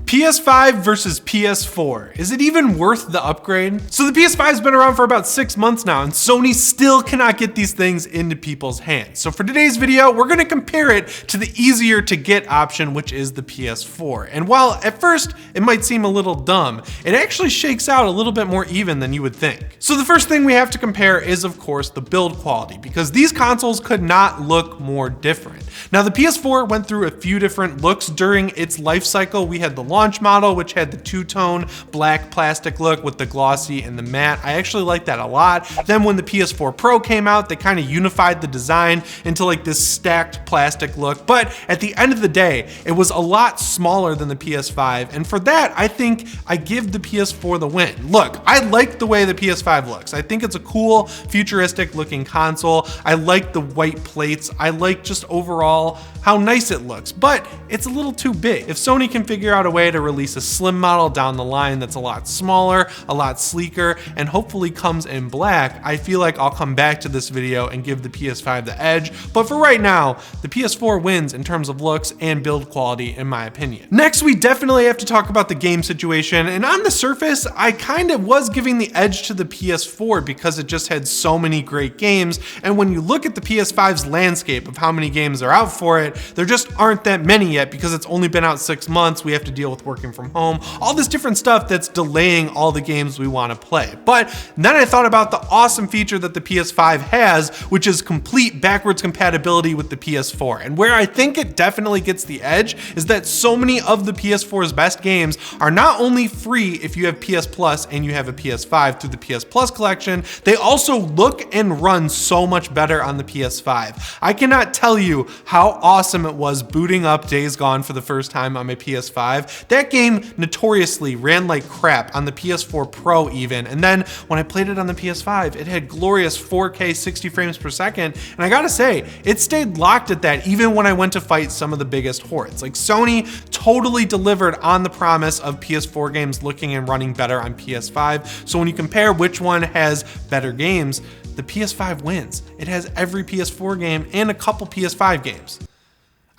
PS5 versus PS4. Is it even worth the upgrade? So the PS5's been around for about 6 months now, and Sony still cannot get these things into people's hands. So for today's video, we're gonna compare it to the easier to get option, which is the PS4. And while at first it might seem a little dumb, it actually shakes out a little bit more even than you would think. So the first thing we have to compare is, of course, the build quality, because these consoles could not look more different. Now the PS4 went through a few different looks during its life cycle. We had the launch model, which had the two-tone black plastic look with the glossy and the matte. I actually like that a lot. Then when the PS4 Pro came out, they kind of unified the design into like this stacked plastic look. But at the end of the day, it was a lot smaller than the PS5. And for that, I think I give the PS4 the win. Look, I like the way the PS5 looks. I think it's a cool, futuristic looking console. I like the white plates. I like just overall how nice it looks, but it's a little too big. If Sony can figure out a way to release a slim model down the line that's a lot smaller, a lot sleeker, and hopefully comes in black, I feel like I'll come back to this video and give the PS5 the edge. But for right now, the PS4 wins in terms of looks and build quality, in my opinion. Next, we definitely have to talk about the game situation, and on the surface, I kind of was giving the edge to the PS4 because it just had so many great games, and when you look at the PS5's landscape of how many games are out for it, there just aren't that many yet because it's only been out 6 months. We have to deal with working from home, all this different stuff that's delaying all the games we want to play. But then I thought about the awesome feature that the PS5 has, which is complete backwards compatibility with the PS4. And where I think it definitely gets the edge is that so many of the PS4's best games are not only free if you have PS Plus and you have a PS5 through the PS Plus collection, they also look and run so much better on the PS5. I cannot tell you how awesome it was booting up Days Gone for the first time on my PS5. That game notoriously ran like crap on the PS4 Pro even, and then when I played it on the PS5, it had glorious 4K 60 frames per second, and I gotta say, it stayed locked at that even when I went to fight some of the biggest hordes. Like, Sony totally delivered on the promise of PS4 games looking and running better on PS5, so when you compare which one has better games, the PS5 wins. It has every PS4 game and a couple PS5 games.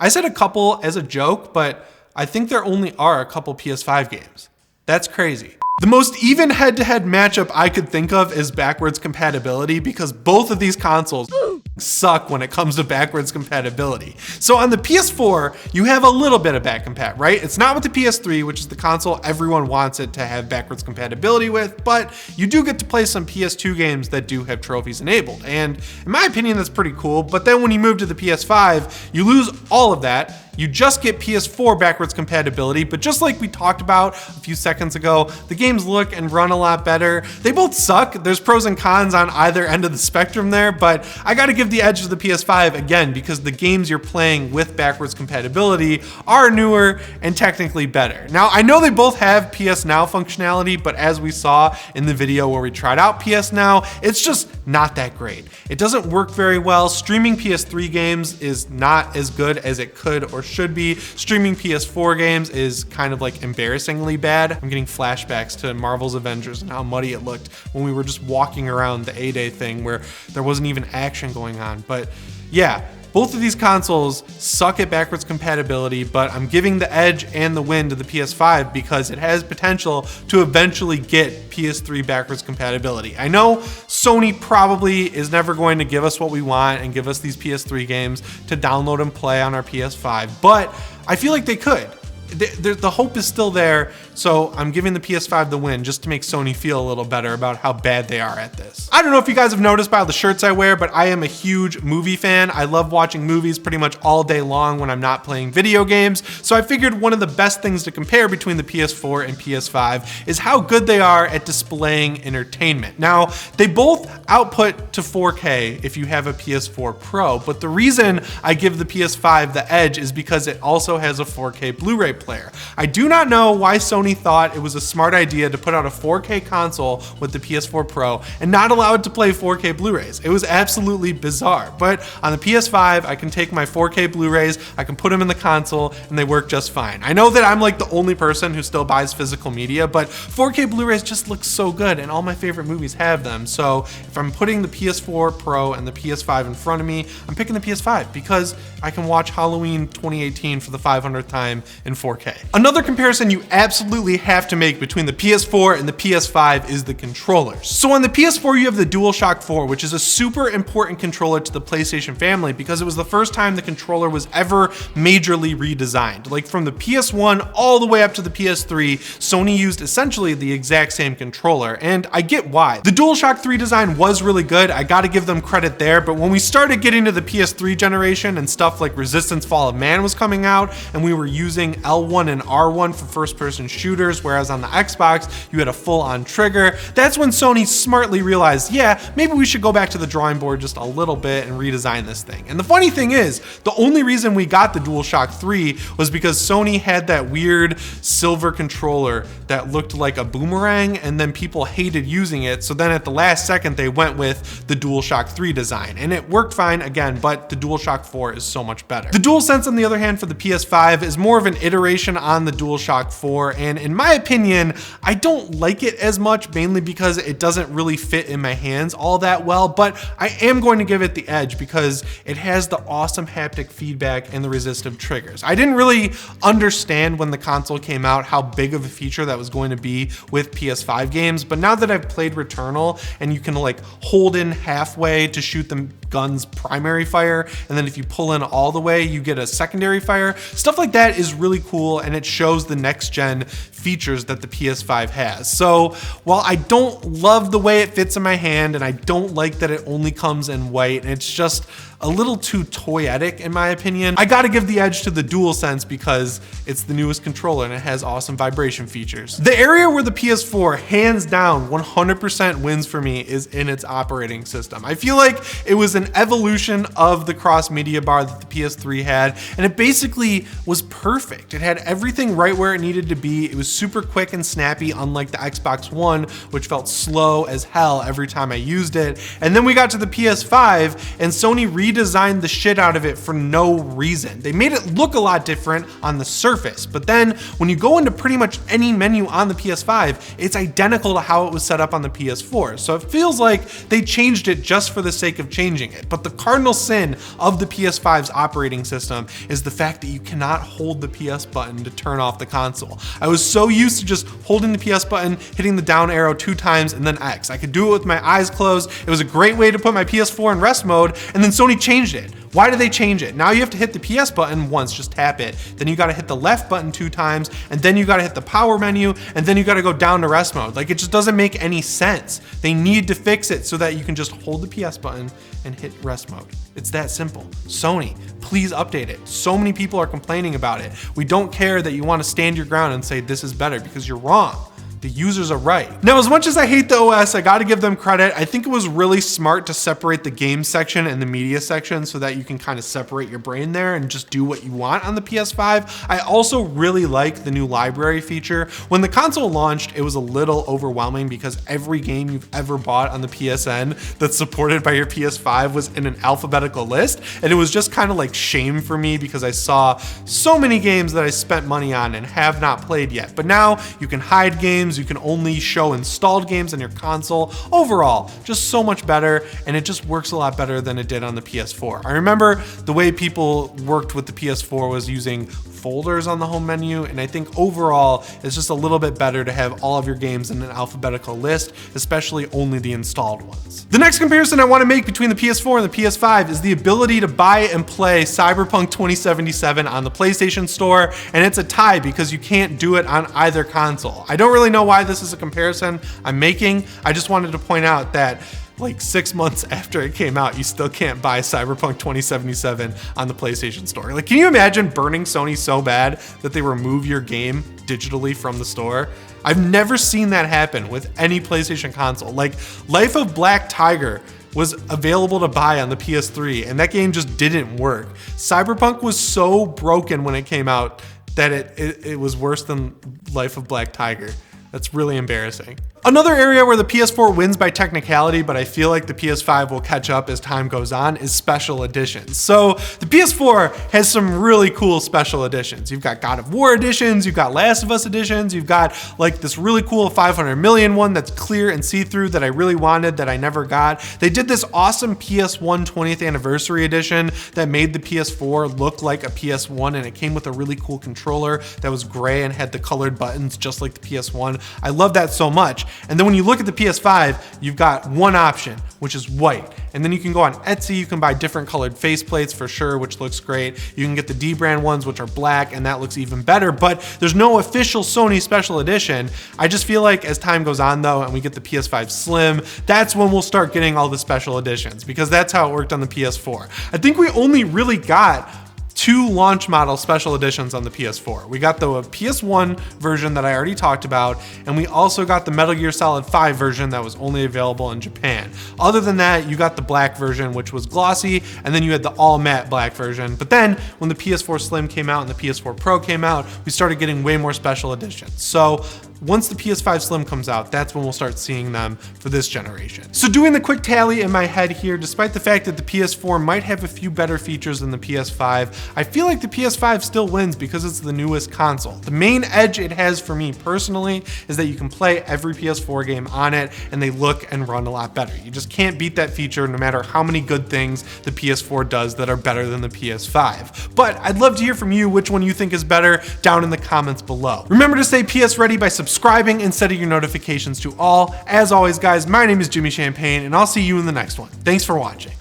I said a couple as a joke, but I think there only are a couple PS5 games. That's crazy. The most even head-to-head matchup I could think of is backwards compatibility, because both of these consoles suck when it comes to backwards compatibility. So on the PS4, you have a little bit of back compat, right? It's not with the PS3, which is the console everyone wants it to have backwards compatibility with, but you do get to play some PS2 games that do have trophies enabled. And in my opinion, that's pretty cool. But then when you move to the PS5, you lose all of that. You just get PS4 backwards compatibility, but just like we talked about a few seconds ago, the games look and run a lot better. They both suck. There's pros and cons on either end of the spectrum there, but I gotta give the edge to the PS5 again, because the games you're playing with backwards compatibility are newer and technically better. Now, I know they both have PS Now functionality, but as we saw in the video where we tried out PS Now, it's just not that great. It doesn't work very well. Streaming PS3 games is not as good as it could or should be. Streaming PS4 games is kind of like embarrassingly bad. I'm getting flashbacks to Marvel's Avengers and how muddy it looked when we were just walking around the A-Day thing where there wasn't even action going on. But yeah, both of these consoles suck at backwards compatibility, but I'm giving the edge and the win to the PS5 because it has potential to eventually get PS3 backwards compatibility. I know Sony probably is never going to give us what we want and give us these PS3 games to download and play on our PS5, but I feel like they could. The hope is still there, so I'm giving the PS5 the win just to make Sony feel a little better about how bad they are at this. I don't know if you guys have noticed by all the shirts I wear, but I am a huge movie fan. I love watching movies pretty much all day long when I'm not playing video games, so I figured one of the best things to compare between the PS4 and PS5 is how good they are at displaying entertainment. Now, they both output to 4K if you have a PS4 Pro, but the reason I give the PS5 the edge is because it also has a 4K Blu-ray player. I do not know why Sony thought it was a smart idea to put out a 4K console with the PS4 Pro and not allow it to play 4K Blu-rays. It was absolutely bizarre. But on the PS5, I can take my 4K Blu-rays, I can put them in the console, and they work just fine. I know that I'm like the only person who still buys physical media, but 4K Blu-rays just look so good, and all my favorite movies have them. So if I'm putting the PS4 Pro and the PS5 in front of me, I'm picking the PS5 because I can watch Halloween 2018 for the 500th time in 4K. 4K. Another comparison you absolutely have to make between the PS4 and the PS5 is the controllers. So on the PS4, you have the DualShock 4, which is a super important controller to the PlayStation family because it was the first time the controller was ever majorly redesigned. Like from the PS1 all the way up to the PS3, Sony used essentially the exact same controller, and I get why. The DualShock 3 design was really good, I gotta give them credit there, but when we started getting to the PS3 generation and stuff like Resistance Fall of Man was coming out, and we were using L1 and R1 for first-person shooters, whereas on the Xbox, you had a full-on trigger, that's when Sony smartly realized, yeah, maybe we should go back to the drawing board just a little bit and redesign this thing. And the funny thing is, the only reason we got the DualShock 3 was because Sony had that weird silver controller that looked like a boomerang, and then people hated using it, so then at the last second they went with the DualShock 3 design, and it worked fine again, but the DualShock 4 is so much better. The DualSense, on the other hand, for the PS5 is more of an iteration on the DualShock 4, and in my opinion, I don't like it as much, mainly because it doesn't really fit in my hands all that well, but I am going to give it the edge because it has the awesome haptic feedback and the resistive triggers. I didn't really understand when the console came out how big of a feature that was going to be with PS5 games, but now that I've played Returnal and you can like hold in halfway to shoot the gun's primary fire, and then if you pull in all the way, you get a secondary fire. Stuff like that is really cool, and it shows the next gen features that the PS5 has. So while I don't love the way it fits in my hand, and I don't like that it only comes in white, and it's just a little too toyetic in my opinion, I gotta give the edge to the DualSense because it's the newest controller and it has awesome vibration features. The area where the PS4 hands down 100% wins for me is in its operating system. I feel like it was an evolution of the cross media bar that the PS3 had, and it basically was perfect. It had everything right where it needed to be. It was super quick and snappy, unlike the Xbox One, which felt slow as hell every time I used it. And then we got to the PS5 and Sony redesigned the shit out of it for no reason. They made it look a lot different on the surface, but then when you go into pretty much any menu on the PS5, it's identical to how it was set up on the PS4. So it feels like they changed it just for the sake of changing it. But the cardinal sin of the PS5's operating system is the fact that you cannot hold the PS button to turn off the console. I was so used to just holding the PS button, hitting the down arrow 2 times, and then X. I could do it with my eyes closed. It was a great way to put my PS4 in rest mode, and then Sony changed it. Why did they change it? Now you have to hit the PS button once, just tap it. Then you gotta hit the left button 2 times, and then you gotta hit the power menu, and then you gotta go down to rest mode. Like, it just doesn't make any sense. They need to fix it so that you can just hold the PS button and hit rest mode. It's that simple. Sony, please update it. So many people are complaining about it. We don't care that you wanna stand your ground and say this is better, because you're wrong. The users are right. Now, as much as I hate the OS, I gotta give them credit. I think it was really smart to separate the game section and the media section so that you can kind of separate your brain there and just do what you want on the PS5. I also really like the new library feature. When the console launched, it was a little overwhelming because every game you've ever bought on the PSN that's supported by your PS5 was in an alphabetical list. And it was just kind of like shame for me because I saw so many games that I spent money on and have not played yet. But now you can hide games, you can only show installed games on your console. Overall, just so much better, and it just works a lot better than it did on the PS4. I remember the way people worked with the PS4 was using folders on the home menu, and I think overall it's just a little bit better to have all of your games in an alphabetical list, especially only the installed ones. The next comparison I want to make between the PS4 and the PS5 is the ability to buy and play Cyberpunk 2077 on the PlayStation Store, and it's a tie because you can't do it on either console. I don't really know why this is a comparison I'm making. I just wanted to point out that like 6 months after it came out, you still can't buy Cyberpunk 2077 on the PlayStation Store. Like, can you imagine burning Sony so bad that they remove your game digitally from the store? I've never seen that happen with any PlayStation console. Like, Life of Black Tiger was available to buy on the PS3, and that game just didn't work. Cyberpunk was so broken when it came out that it was worse than Life of Black Tiger. That's really embarrassing. Another area where the PS4 wins by technicality, but I feel like the PS5 will catch up as time goes on, is special editions. So the PS4 has some really cool special editions. You've got God of War editions, you've got Last of Us editions, you've got like this really cool 500 million one that's clear and see-through that I really wanted that I never got. They did this awesome PS1 20th anniversary edition that made the PS4 look like a PS1, and it came with a really cool controller that was gray and had the colored buttons just like the PS1. I love that so much. And then when you look at the PS5, you've got one option, which is white. And then you can go on Etsy, you can buy different colored faceplates for sure, which looks great. You can get the D brand ones, which are black, and that looks even better, but there's no official Sony special edition. I just feel like as time goes on though, and we get the PS5 Slim, that's when we'll start getting all the special editions, because that's how it worked on the PS4. I think we only really got 2 launch model special editions on the PS4. We got the PS1 version that I already talked about, and we also got the Metal Gear Solid 5 version that was only available in Japan. Other than that, you got the black version, which was glossy, and then you had the all matte black version. But then when the PS4 Slim came out and the PS4 Pro came out, we started getting way more special editions. So once the PS5 Slim comes out, that's when we'll start seeing them for this generation. So doing the quick tally in my head here, despite the fact that the PS4 might have a few better features than the PS5, I feel like the PS5 still wins because it's the newest console. The main edge it has for me personally is that you can play every PS4 game on it and they look and run a lot better. You just can't beat that feature no matter how many good things the PS4 does that are better than the PS5. But I'd love to hear from you which one you think is better down in the comments below. Remember to stay PS ready by subscribing and setting your notifications to all. As always, guys, my name is Jimmy Champagne, and I'll see you in the next one. Thanks for watching.